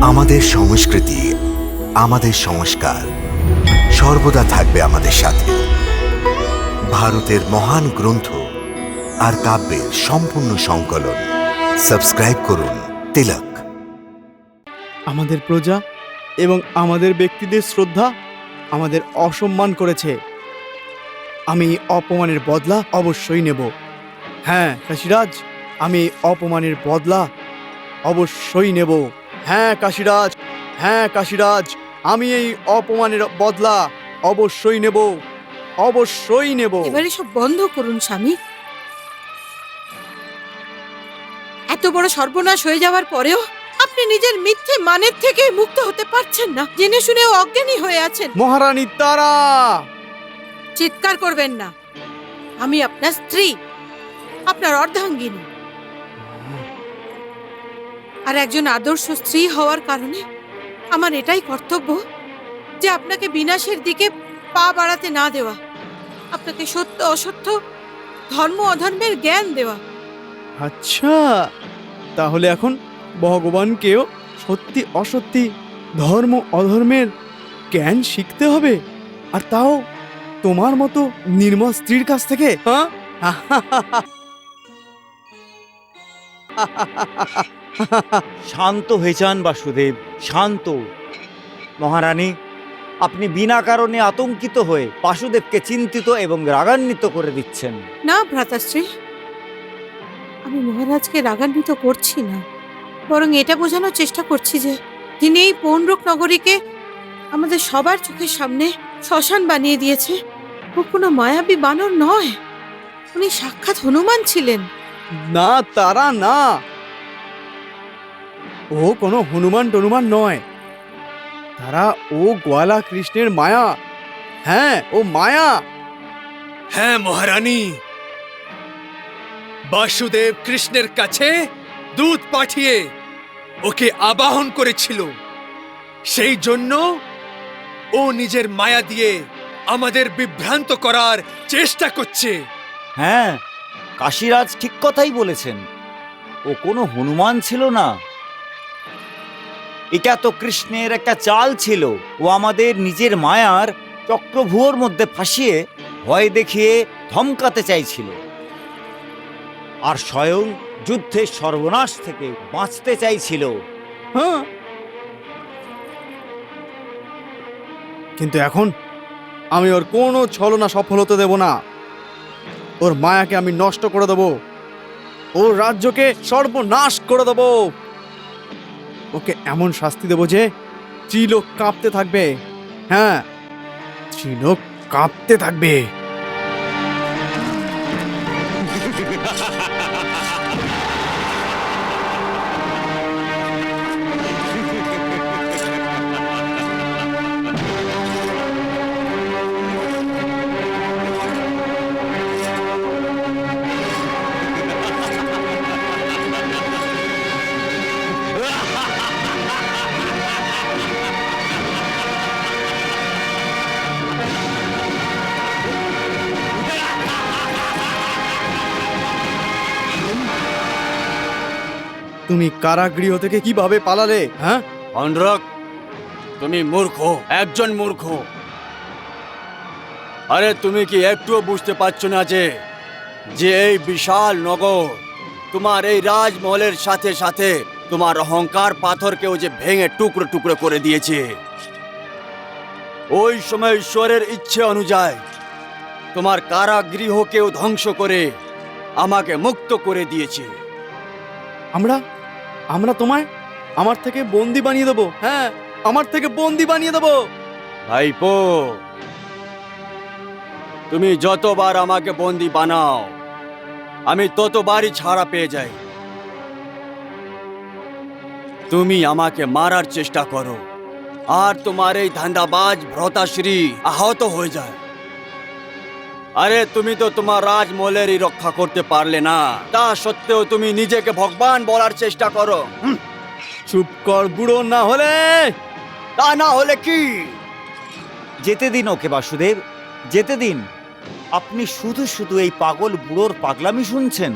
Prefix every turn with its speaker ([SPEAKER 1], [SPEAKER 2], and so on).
[SPEAKER 1] আমাদের সংস্কৃতি, আমাদের সংস্কার সর্বদা থাকবে আমাদের সাথে। ভারতের মহান গ্রন্থ আর কাব্যের সম্পূর্ণ সংকলন। সাবস্ক্রাইব করুন তিলক।
[SPEAKER 2] আমাদের প্রজা এবং আমাদের ব্যক্তিদের শ্রদ্ধা আমাদের অসম্মান করেছে। আমি অপমানের বদলা অবশ্যই নেব। হ্যাঁ কাশীরাজ, আমি অপমানের বদলা অবশ্যই নেব। হ্যাঁ কাশীরাজ, হ্যাঁ কাশীরাজ, আমি এই অপমানের বদলা অবশ্যই নেব, অবশ্যই নেব।
[SPEAKER 3] এবারে সব বন্ধ করুন স্বামী। এত বড় সর্বনাশ হয়ে যাওয়ার পরেও আপনি নিজের মিথ্যে মানের থেকে মুক্ত হতে পারছেন না। জেনে শুনেও অজ্ঞানী হয়ে আছেন।
[SPEAKER 2] মহারানী তারা!
[SPEAKER 3] চিৎকার করবেন না। আমি আপনার স্ত্রী, আপনার অর্ধাঙ্গিনী। আর একজন আদর্শ স্ত্রী হওয়ার কারণে আমার এটাই কর্তব্য যে আপনাকে বিনাশের দিকে পা বাড়াতে না দেওয়া, আপনাকে সত্য অসত্য, ধর্ম অধর্মের জ্ঞান দেওয়া।
[SPEAKER 2] আচ্ছা, তাহলে এখন ভগবানকেও সত্যি অসত্যি, ধর্ম অধর্মের জ্ঞান শিখতে হবে, আর তাও তোমার মতো নির্মল স্ত্রীর কাছ থেকে। হ্যাঁ,
[SPEAKER 4] শান্ত হয়ে যান বাসুদেব, শান্ত। মহারানী, আপনি বিনা কারণে আতঙ্কিত হয়ে বাসুদেবকে চিন্তিত এবং রাগান্বিত করে দিচ্ছেন।
[SPEAKER 3] না ভ্রাতাশ্রী, আমি মহারাজকে রাগান্বিত করছি না, বরং এটা বোঝানোর চেষ্টা করছি যে তিনি এই পৌনরূপ নগরীকে আমাদের সবার চোখের সামনে শ্মশান বানিয়ে দিয়েছে। ও কোনো মায়াবী বানর নয়, উনি সাক্ষাৎ হনুমান ছিলেন।
[SPEAKER 2] না তারা না, ও কোনো হনুমান টনুমান নয়। তারা ও গোয়ালা কৃষ্ণের মায়া। হ্যাঁ, ও মায়া।
[SPEAKER 5] হ্যাঁ মহারানী, বাসুদেব কৃষ্ণের কাছে দূত পাঠিয়ে ওকে আবাহন করেছিল। সেই জন্য ও নিজের মায়া দিয়ে আমাদের বিভ্রান্ত করার চেষ্টা করছে।
[SPEAKER 4] হ্যাঁ, কাশীরাজ ঠিক কথাই বলেছেন। ও কোনো হনুমান ছিল না। এটা তো কৃষ্ণের একটা চাল ছিল। ও আমাদের নিজের মায়ার চক্রভুয়োর মধ্যে ফাঁসিয়ে ভয় দেখিয়ে ধমকাতে চাইছিল, আর স্বয়ং যুদ্ধের সর্বনাশ থেকে বাঁচতে চাইছিল।
[SPEAKER 2] হ্যাঁ, কিন্তু এখন আমি ওর কোনো ছলনা সফল হতে দেব না। ওর মায়াকে আমি নষ্ট করে দেব, ওর রাজ্যকে সর্বনাশ করে দেব। ওকে এমন শাস্তি দেব যে ত্রিলোক কাঁপতে থাকবে। হ্যাঁ, ত্রিলোক কাঁপতে থাকবে। তুমি কারাগৃহ থেকে কিভাবে পালালে? হ্যাঁ,
[SPEAKER 6] অনুরাগ, তুমি মূর্খ, একজন মূর্খ। আরে তুমি কি একটুও বুঝতে পারছো না যে এই বিশাল নগর তোমার এই রাজমহলের সাথে সাথে তোমার অহংকার পাথরকেও যে ভেঙে টুকরো টুকরো করে দিয়েছে। ওই সময় ঈশ্বরের ইচ্ছে অনুযায়ী তোমার কারাগৃহকেও ধ্বংস করে আমাকে মুক্ত করে দিয়েছে।
[SPEAKER 2] আমরা তোমায় আমার থেকে বন্দি বানিয়ে দেবো। হ্যাঁ, আমার থেকে বন্দি বানিয়ে দেবো।
[SPEAKER 6] ভাইপো, তুমি যতবার আমাকে বন্দি বানাও আমি ততবারই ছাড়া পেয়ে যাই। তুমি আমাকে মারার চেষ্টা করো আর তোমার এই ধান্দাবাজ ভ্রাতাশ্রী আহত হয়ে যায়। আরে তুমি তো তোমার রাজমহলেরই রক্ষা করতে পারলে না, তা সত্ত্বেও তুমি নিজেকে ভগবান বলার চেষ্টা করো।
[SPEAKER 2] চুপ কর বুড়ো, না হলে।
[SPEAKER 6] তা না হলে কি?
[SPEAKER 4] যেতে দিন ওকে বাসুদেব, যেতে দিন। আপনি শুধু শুধু এই পাগল বুড়োর পাগলামি শুনছেন।